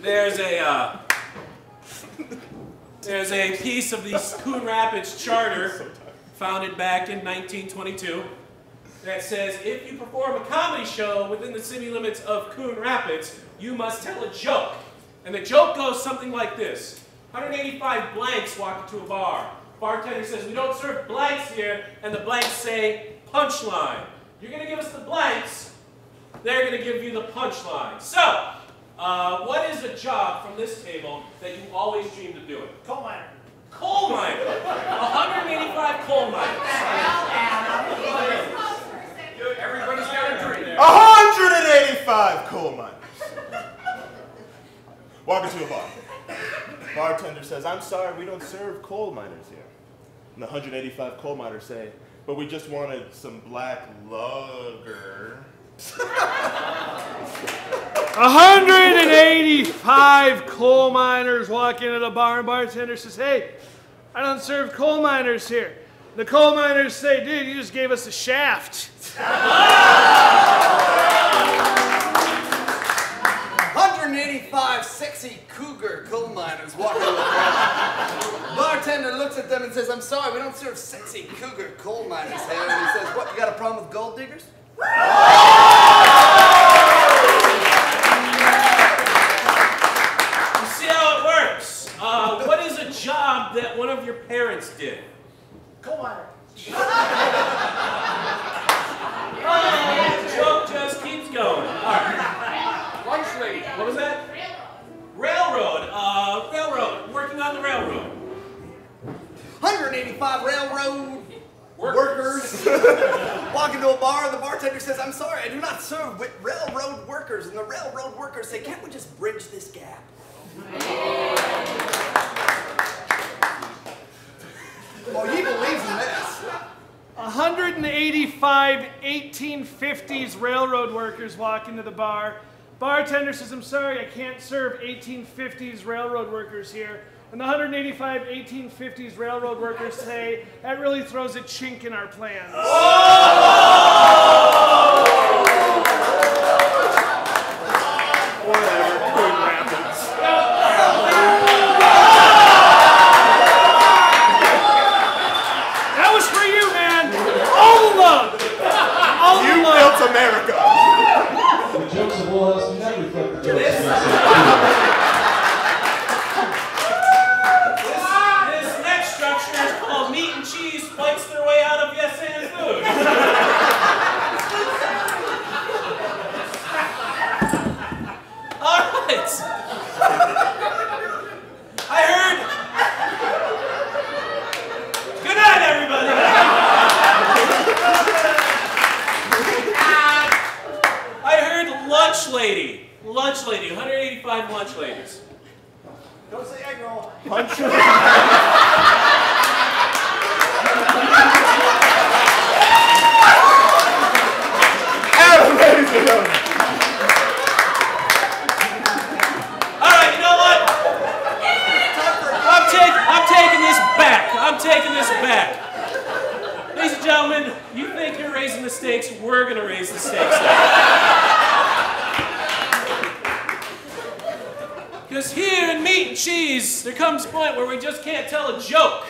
there's a piece of the Coon Rapids Charter, founded back in 1922, that says if you perform a comedy show within the city limits of Coon Rapids, you must tell a joke. And the joke goes something like this. 185 blanks walk into a bar. Bartender says, we don't serve blanks here, and the blanks say, punchline. You're going to give us the blanks, they're going to give you the punchline. So, what is a job from this table that you always dreamed of doing? Coal miner. Coal miner. 185 coal miners. Everybody's got a dream. 185 coal miners. Walk into a bar. Bartender says, I'm sorry, we don't serve coal miners here. And the 185 coal miners say, but we just wanted some black lager. 185 coal miners walk into the bar, and bartender says, hey, I don't serve coal miners here. The coal miners say, dude, you just gave us a shaft. 185 sexy cougar coal miners walking in the bar. Bartender looks at them and says, I'm sorry, we don't serve sexy cougar coal miners here. And he says, what, you got a problem with gold diggers? You see how it works. What is a job that one of your parents did? Coal miner. The joke just keeps going. All right. Lunch lady. What was that? Railroad. Railroad. Working on the railroad. 185 railroad workers walk into a bar, and the bartender says, I'm sorry, I do not serve with railroad workers. And the railroad workers say, can't we just bridge this gap? Well, he believes in this. 185 1850s railroad workers walk into the bar. Bartender says, I'm sorry, I can't serve 1850s railroad workers here. And the 185 1850s railroad workers say, that really throws a chink in our plans. Whatever, Coon Rapids. That was for you, man. All the love. All the love. You built America. The jokes of Will House do not reflect the jokes of This next structure is called meat and cheese fights their way out of yes and food. All right. I heard. Good night, everybody. I heard lunch lady. Lunch lady. 185 lunch ladies. Don't say egg roll. Alright, you know what? I'm taking this back. I'm taking this back. Ladies and gentlemen, you think you're raising the stakes, we're gonna raise the stakes now. Because here in meat and cheese, there comes a point where we just can't tell a joke.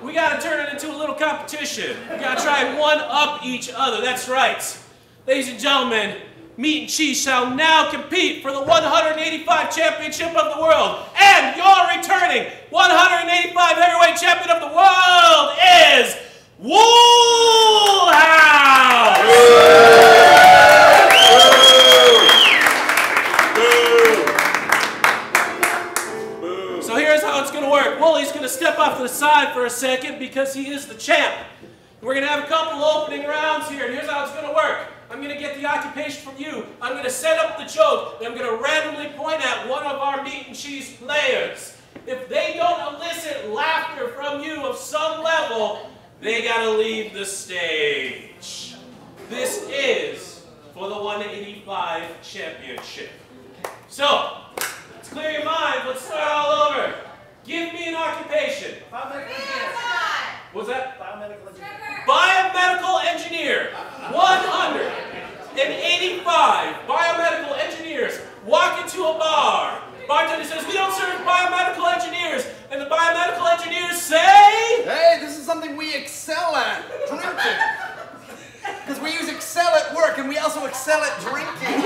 We gotta turn it into a little competition. We gotta try and one-up each other, that's right. Ladies and gentlemen, meat and cheese shall now compete for the 185 championship of the world. And your returning 185 heavyweight champion of the world is Whoooooo! So here's how it's going to work. Woolie's going to step off to the side for a second because he is the champ. We're going to have a couple opening rounds here, and here's how it's going to work. I'm going to get the occupation from you. I'm going to set up the joke, and I'm going to randomly point at one of our meat and cheese players. If they don't elicit laughter from you of some level, they got to leave the stage. This is for the 185 championship. So, let's clear your minds. Let's start all over. Give me an occupation. What's that? Biomedical engineer. Biomedical engineer. 185 biomedical engineers walk into a bar. Bartender says, we don't serve biomedical engineers. And the biomedical engineers say... Hey, this is something we excel at, drinking. Because we use excel at work and we also excel at drinking.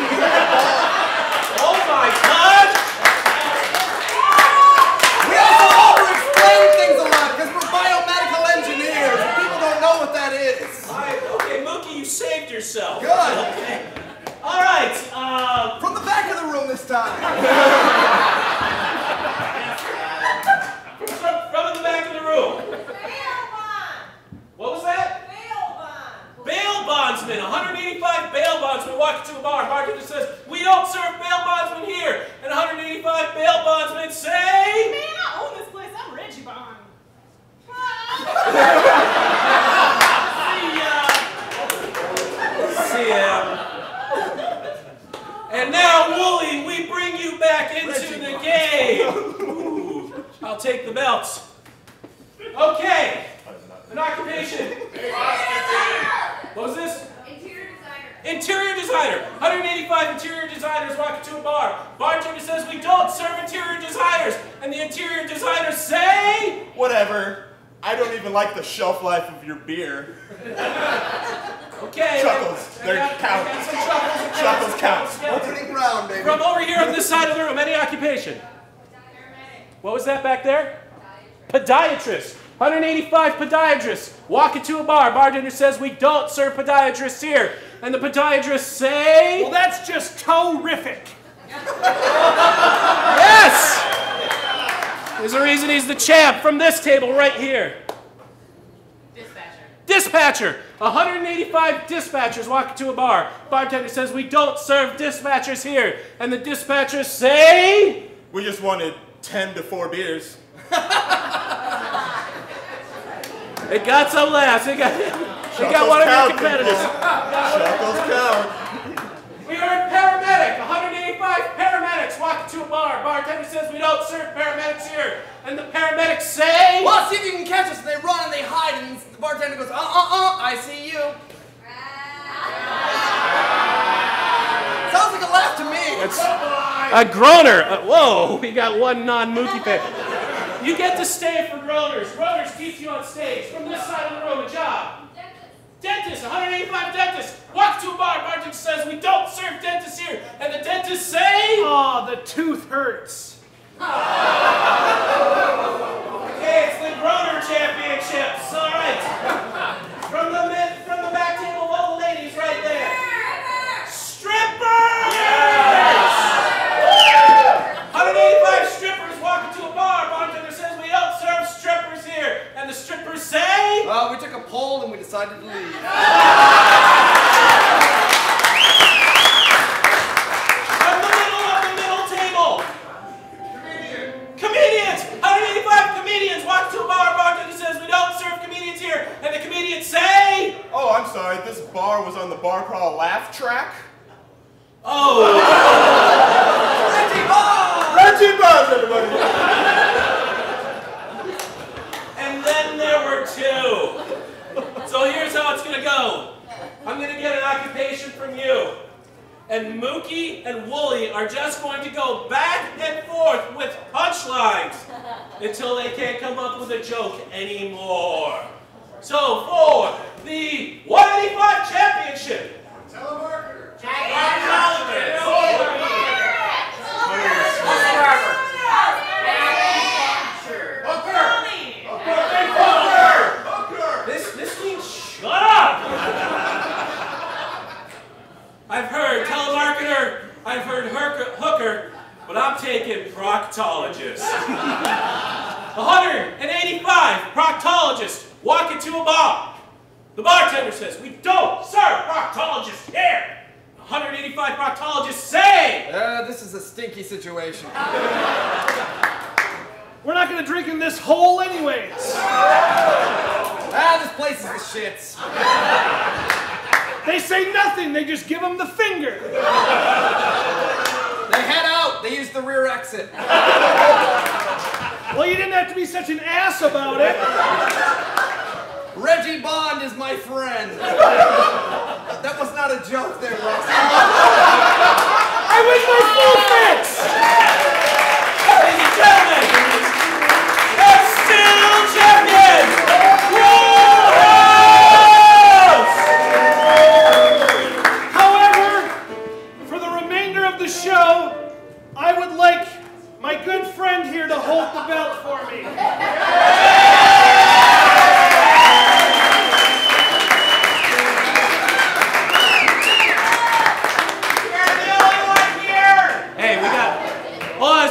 Oh my God! We also over-explain things a lot because we're biomedical engineers and people don't know what that is. Okay, Mookie, you saved yourself. Good. Okay. All right. From the back of the room this time. From the back of the room. Bail bond. What was that? Bail bond. Bail bondsman. 185 bail bondsmen walk into a bar. Bartender says, we don't serve bail bondsmen here. And 185 bail bondsmen say... Man, I own this place. I'm Reggie Bond. See ya. And now, Wooly, we bring you back into the game. Ooh, I'll take the belts. Okay. An occupation. What was this? Interior designer. Interior designer. 185 interior designers walk into a bar. Bartender says we don't serve interior designers. And the interior designers say... Whatever. I don't even like the shelf life of your beer. Okay. Chuckles. They're count. Chuckles counts. Opening round, baby. From over here on this side of the room, any occupation? What was that back there? Podiatrist. 185 podiatrists walk into a bar. Bartender says we don't serve podiatrists here. And the podiatrists say... Well, that's just terrific. Yes! There's a reason he's the champ from this table right here. Dispatcher. 185 dispatchers walk into a bar. Bartender says we don't serve dispatchers here. And the dispatchers say... We just wanted 10 to 4 beers. It got some laughs. It got one of your competitors. Chuckles count. We heard paramedic. 185 paramedics walk into a bar. Bartender says we don't serve paramedics here. And the paramedics say... Well, see if you can catch us. And they run and they hide and the bartender goes, I see you. Sounds like a laugh to me. It's a groaner. Whoa, we got one non-Mookie fan. You get to stay for groaners. Groaners keeps you on stage. From this side of the room, a job. Dentist, 185 dentists. Walk to a bar. Bartender says we don't serve dentists here. And the dentists say... Oh, the tooth hurts. Okay, it's the groaner championships. All right. From the back table, all the ladies right there. Strippers! Yes! 185 strippers walk into a bar. Bartender says we don't serve strippers here. And the strippers say... Well, we took a poll and we decided to leave. From the middle table. Comedians! 185 comedians walk to a bar. Bartender says we don't serve comedians here. And the comedians say... Oh, I'm sorry. This bar was on the bar crawl laugh track. Oh! Reggie Bond, everybody. And then there were two. So here's how it's gonna go. I'm gonna get an occupation from you. And Mookie and Wooly are just going to go back and forth with punchlines until they can't come up with a joke anymore. So for the 185 championship. Telemarketer. This means shut up! I've heard telemarketer, I've heard hooker, but I'm taking proctologist. 185 proctologists walk into a bar. The bartender says, we don't serve proctologists here. 185 proctologists say... This is a stinky situation. We're not going to drink in this hole anyways. This place is the shits. They say nothing. They just give them the finger. They head out. They use the rear exit. Well, you didn't have to be such an ass about it. Reggie Bond is my friend. That was not a joke there, Russ. I win my full fix.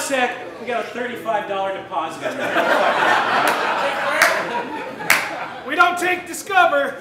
sec. We got a $35 deposit. We don't take Discover.